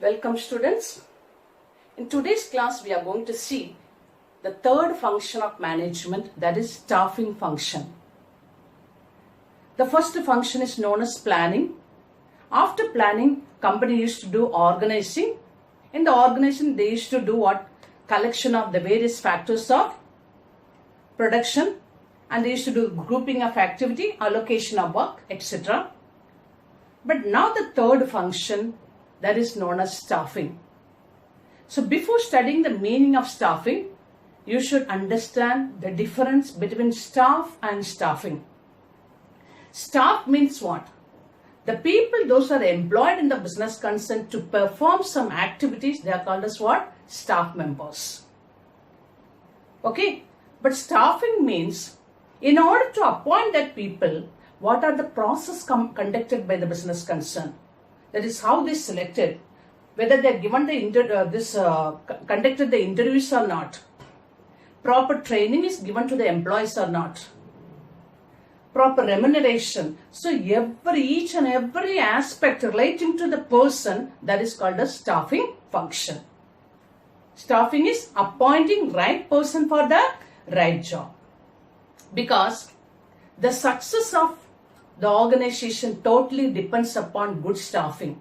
Welcome students. In today's class we are going to see the third function of management, that is staffing function. The first function is known as planning. After planning, company used to do organizing. In the organization they used to do what? Collection of the various factors of production, and they used to do grouping of activity, allocation of work, etc. But now the third function, that is known as staffing. So before studying the meaning of staffing, you should understand the difference between staff and staffing. Staff means what? The people, those are employed in the business concern to perform some activities, they are called as what? Staff members. Okay, but staffing means in order to appoint that people, what are the process conducted by the business concern? That is how they selected, whether they are given the conducted the interviews or not. Proper training is given to the employees or not. Proper remuneration. So each and every aspect relating to the person, that is called a staffing function. Staffing is appointing right person for the right job. Because the success of the organization totally depends upon good staffing.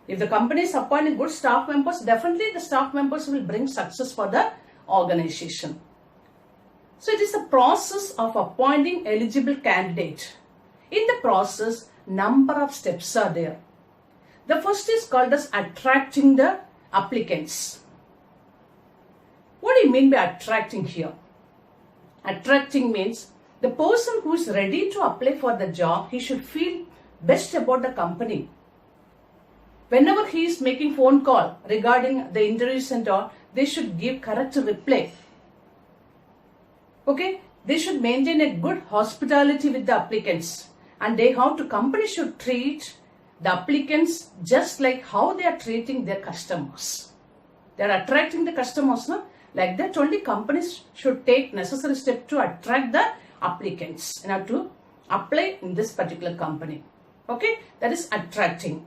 If the company is appointing good staff members, definitely the staff members will bring success for the organization. So it is a process of appointing eligible candidate. In the process, number of steps are there. The first is called as attracting the applicants. What do you mean by attracting here? Attracting means the person who is ready to apply for the job, he should feel best about the company. Whenever he is making phone call regarding the interviews and all, they should give correct reply. Okay, they should maintain a good hospitality with the applicants, and company should treat the applicants just like how they are treating their customers. They are attracting the customers, no? Like that only companies should take necessary steps to attract the applicants in order to apply in this particular company. Okay, that is attracting.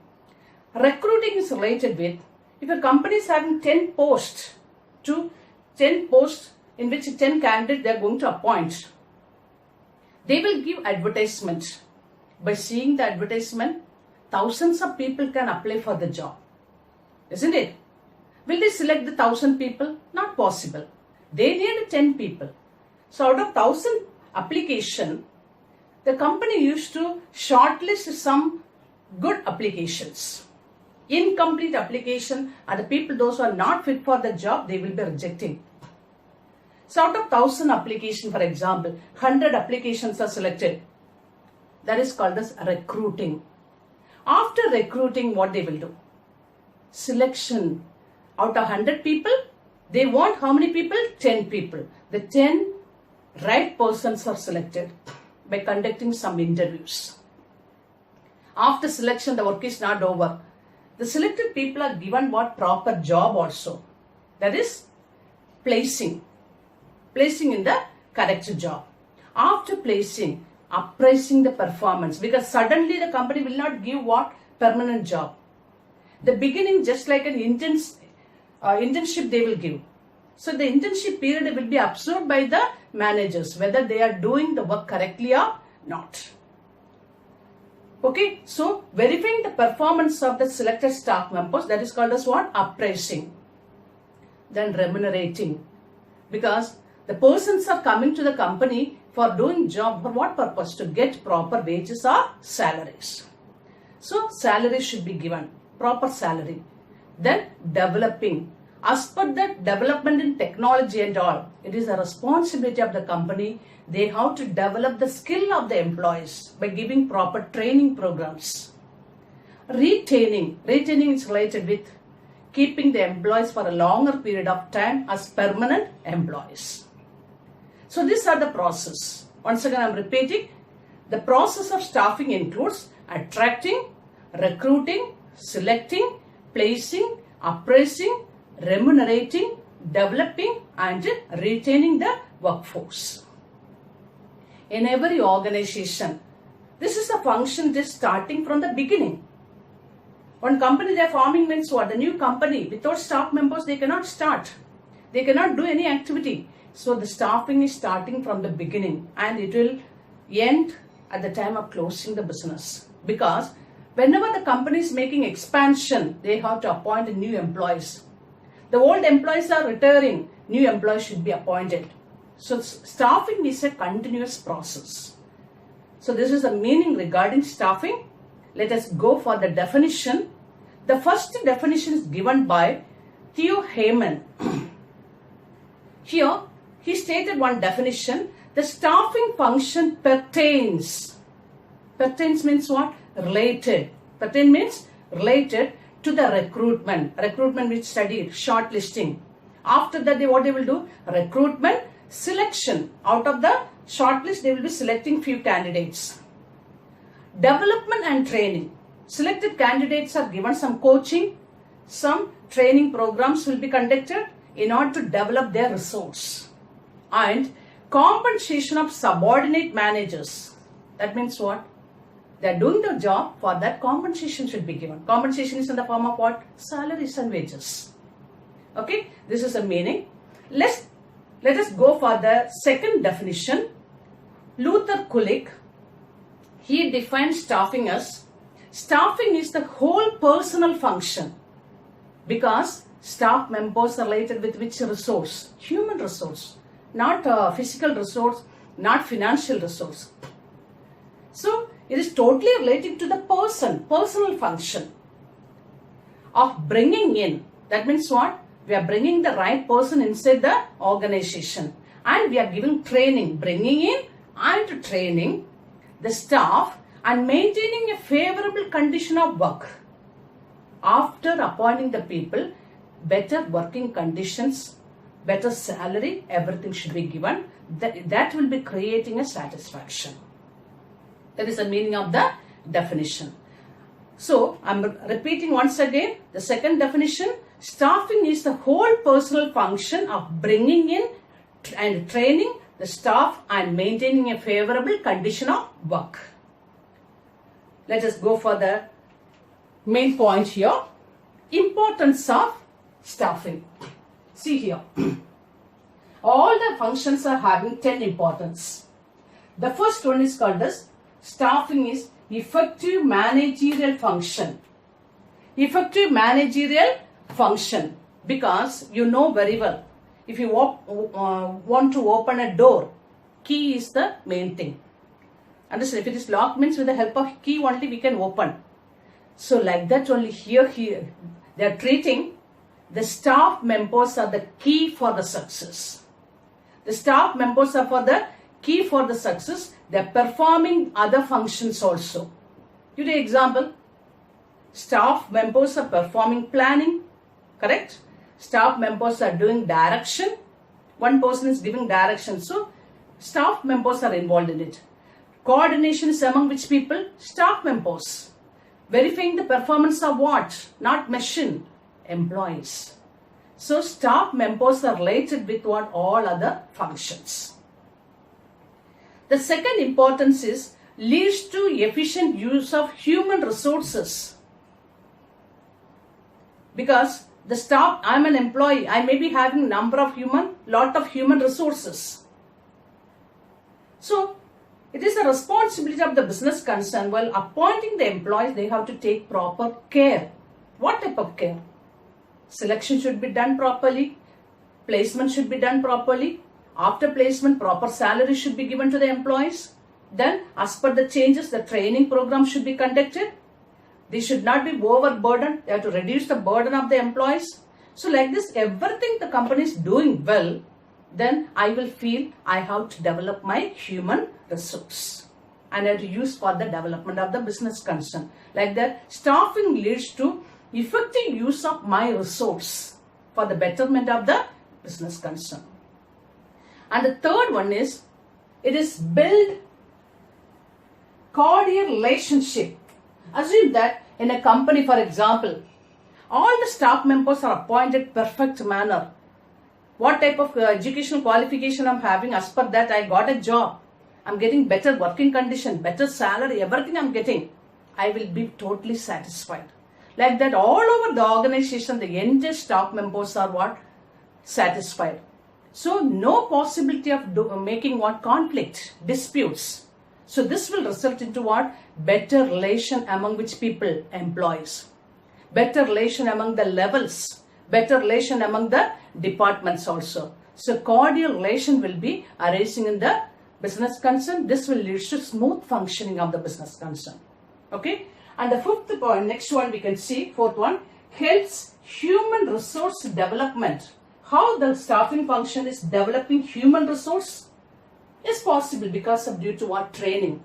Recruiting is related with, if a company is having 10 posts in which 10 candidates they are going to appoint, they will give advertisement. By seeing the advertisement, thousands of people can apply for the job. Isn't it? Will they select the 1,000 people? Not possible. They need 10 people. So out of 1,000 application, the company used to shortlist some good applications. Incomplete application are the people, those who are not fit for the job, they will be rejecting. So out of 1,000 applications, for example, 100 applications are selected. That is called as recruiting. After recruiting, what they will do? Selection. Out of 100 people, they want how many people? 10 people. The 10 right persons are selected by conducting some interviews. After selection, the work is not over. The selected people are given what? Proper job also. That is placing in the correct job. After placing, appraising the performance, because suddenly the company will not give what? Permanent job. The beginning, just like an internship they will give. So the internship period will be observed by the managers whether they are doing the work correctly or not. Okay, so verifying the performance of the selected staff members, that is called as what? Appraising. Then remunerating, because the persons are coming to the company for doing job for what purpose? To get proper wages or salaries. So salary should be given, proper salary. Then developing. As per the development in technology and all, it is a responsibility of the company. They have to develop the skill of the employees by giving proper training programs. Retaining is related with keeping the employees for a longer period of time as permanent employees. So these are the process. Once again I am repeating, the process of staffing includes attracting, recruiting, selecting, placing, appraising, remunerating, developing and retaining the workforce. In every organization, this is a function just starting from the beginning. One company they are forming means what? The new company, without staff members, they cannot start. They cannot do any activity. So the staffing is starting from the beginning and it will end at the time of closing the business. Because whenever the company is making expansion, they have to appoint new employees. The old employees are retiring, new employees should be appointed. So staffing is a continuous process. So this is the meaning regarding staffing. Let us go for the definition. The first definition is given by Theo Heyman. Here, he stated one definition. The staffing function pertains. Pertains means what? Related. Pertain means related to the recruitment. Recruitment which studied, shortlisting. After that, what they will do? Recruitment, selection. Out of the shortlist, they will be selecting few candidates. Development and training. Selected candidates are given some coaching, some training programs will be conducted in order to develop their resource. And compensation of subordinate managers. That means what? They are doing the job, for that compensation should be given. Compensation is in the form of what? Salaries and wages. Okay, this is the meaning. Let us go for the second definition. Luther Kulik, he defines staffing as, staffing is the whole personal function, because staff members are related with which resource? Human resource, not physical resource, not financial resource. So it is totally related to the personal function of bringing in. That means what? We are bringing the right person inside the organization and we are giving training, bringing in and training the staff and maintaining a favorable condition of work. After appointing the people, better working conditions, better salary, everything should be given. That will be creating a satisfaction. That is the meaning of the definition. So, I am repeating once again the second definition. Staffing is the whole personal function of bringing in and training the staff and maintaining a favorable condition of work. Let us go for the main point here. Importance of staffing. See here. All the functions are having 10 importance. The first one is called as staffing is effective managerial function. Effective managerial function, because you know very well, if you want to open a door, key is the main thing. Understand? If it is locked means with the help of key only we can open. So like that only here they are treating the staff members are the key for the success. The staff members are for the key for the success. They are performing other functions also. Give the example. Staff members are performing planning. Correct? Staff members are doing direction. One person is giving direction. So, staff members are involved in it. Coordination is among which people? Staff members. Verifying the performance of what? Not machine. Employees. So, staff members are related with what? All other functions. The second importance is leads to efficient use of human resources. Because the staff, I am an employee, I may be having lot of human resources. So, it is the responsibility of the business concern. While appointing the employees, they have to take proper care. What type of care? Selection should be done properly. Placement should be done properly. After placement, proper salary should be given to the employees. Then, as per the changes, the training program should be conducted. They should not be overburdened. They have to reduce the burden of the employees. So, like this, everything the company is doing well, then I will feel I have to develop my human resource. And I have to use for the development of the business concern. Like that, staffing leads to effective use of my resource for the betterment of the business concern. And the third one is, it is build cordial relationship. Assume that in a company, for example, all the staff members are appointed perfect manner. What type of educational qualification I'm having, as per that I got a job. I'm getting better working condition, better salary, everything I'm getting. I will be totally satisfied. Like that, all over the organization, the entire staff members are what? Satisfied. So no possibility of making what? Conflict, disputes. So this will result into what? Better relation among which people? Employees. Better relation among the levels. Better relation among the departments also. So cordial relation will be arising in the business concern. This will lead to smooth functioning of the business concern. Okay. And the fifth point, next one we can see, fourth one, helps human resource development. How the staffing function is developing human resource is possible because of due to what? Training.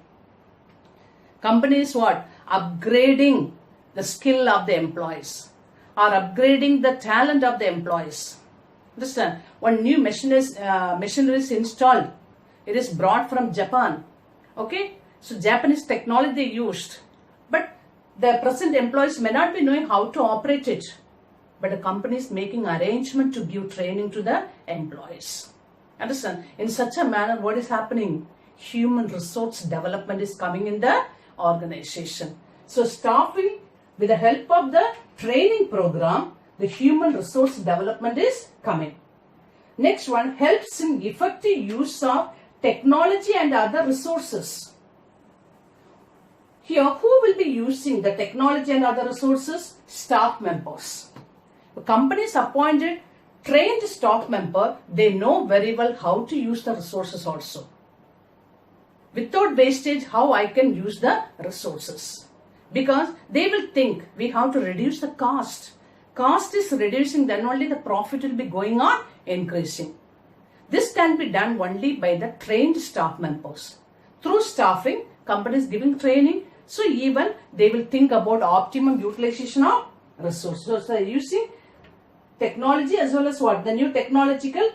Companies what? Upgrading the skill of the employees or upgrading the talent of the employees. Understand? One new machinery is installed. It is brought from Japan. Okay? So Japanese technology they used. But the present employees may not be knowing how to operate it. But the company is making arrangement to give training to the employees. Understand? In such a manner, what is happening? Human resource development is coming in the organization. So staffing, with the help of the training program, the human resource development is coming. Next one, helps in effective use of technology and other resources. Here, who will be using the technology and other resources? Staff members. The company is appointed trained staff member, they know very well how to use the resources also. Without wastage, how I can use the resources. Because they will think we have to reduce the cost. Cost is reducing, then only the profit will be going on increasing. This can be done only by the trained staff members. Through staffing, companies giving training, so even they will think about optimum utilization of resources. So they are using technology as well as what? The new technological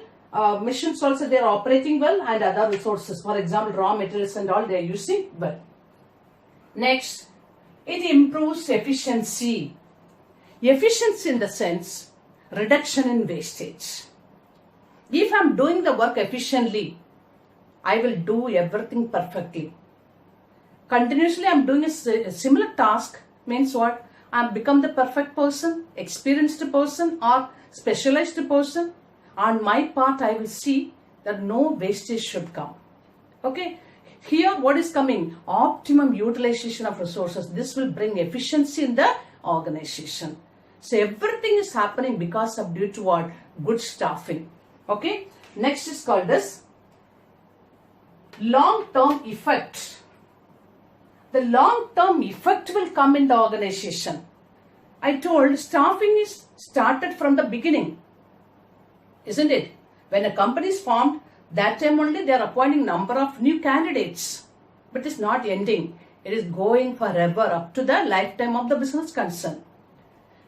machines also they are operating well, and other resources. For example, raw materials and all they are using well. Next, it improves efficiency. Efficiency in the sense, reduction in wastage. If I am doing the work efficiently, I will do everything perfectly. Continuously I am doing a similar task, means what? I have become the perfect person, experienced person or specialized person. On my part, I will see that no wastage should come. Okay. Here what is coming? Optimum utilization of resources. This will bring efficiency in the organization. So everything is happening because of due to what? Good staffing. Okay. Next is called as long-term effect. The long-term effect will come in the organization. I told staffing is started from the beginning. Isn't it? When a company is formed, that time only they are appointing number of new candidates. But it is not ending. It is going forever up to the lifetime of the business concern.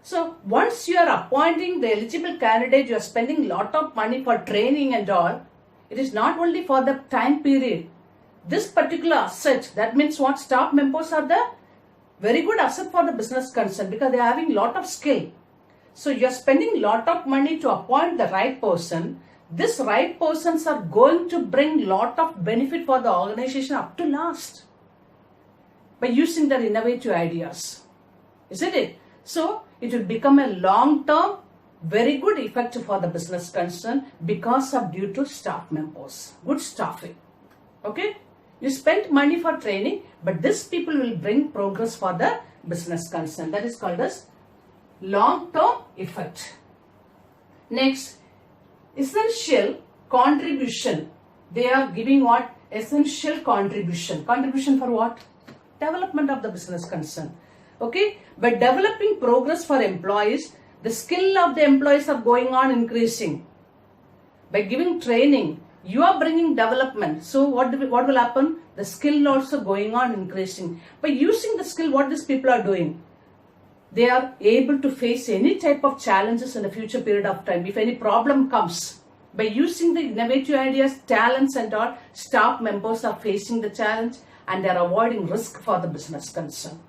So once you are appointing the eligible candidate, you are spending lot of money for training and all. It is not only for the time period. This particular asset, that means what? Staff members are the very good asset for the business concern because they are having lot of skill. So you are spending lot of money to appoint the right person. This right persons are going to bring lot of benefit for the organization up to last by using their innovative ideas. Isn't it? So it will become a long-term, very good effect for the business concern because of due to staff members. Good staffing. Okay. You spent money for training, but these people will bring progress for the business concern. That is called as long-term effect. Next, essential contribution. They are giving what? Essential contribution. Contribution for what? Development of the business concern. Okay. By developing progress for employees, the skill of the employees are going on increasing. By giving training, you are bringing development. So what will happen? The skill also going on increasing. By using the skill, what these people are doing? They are able to face any type of challenges in the future period of time. If any problem comes, by using the innovative ideas, talents and all, staff members are facing the challenge and they are avoiding risk for the business concern.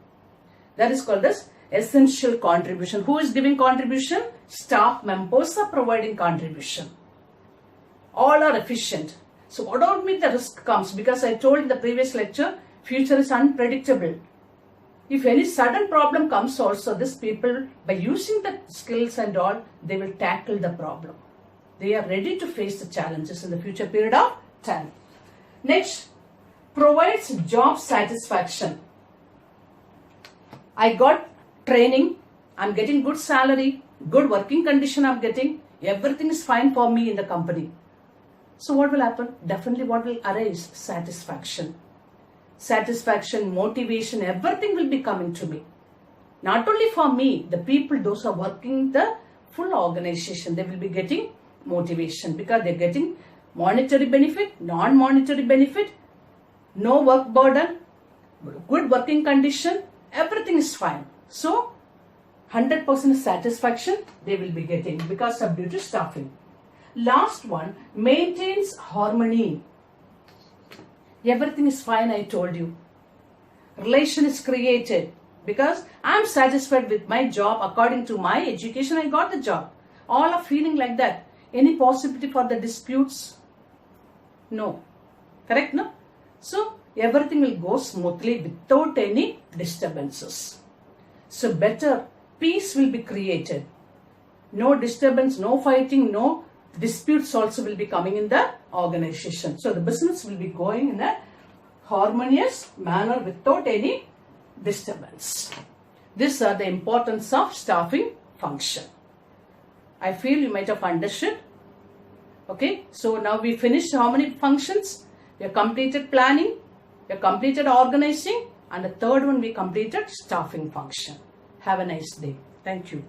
That is called as essential contribution. Who is giving contribution? Staff members are providing contribution. All are efficient. So what don't mean the risk comes? Because I told in the previous lecture, future is unpredictable. If any sudden problem comes also, these people, by using the skills and all, they will tackle the problem. They are ready to face the challenges in the future period of time. Next, provides job satisfaction. I got training, I'm getting good salary, good working condition I'm getting, everything is fine for me in the company. So what will happen? Definitely what will arise? Satisfaction. Satisfaction, motivation, everything will be coming to me. Not only for me, the people, those who are working the full organization, they will be getting motivation because they're getting monetary benefit, non-monetary benefit, no work burden, good working condition, everything is fine. So 100% satisfaction they will be getting because of due to staffing. Last one, maintains harmony. Everything is fine, I told you. Relation is created because I am satisfied with my job. According to my education, I got the job. All are feeling like that. Any possibility for the disputes? No. Correct, no? So, everything will go smoothly without any disturbances. So, better peace will be created. No disturbance, no fighting, no disputes also will be coming in the organization. So, the business will be going in a harmonious manner without any disturbance. These are the importance of staffing function. I feel you might have understood. Okay, so now we finished how many functions? We have completed planning, we have completed organizing, and the third one we completed staffing function. Have a nice day. Thank you.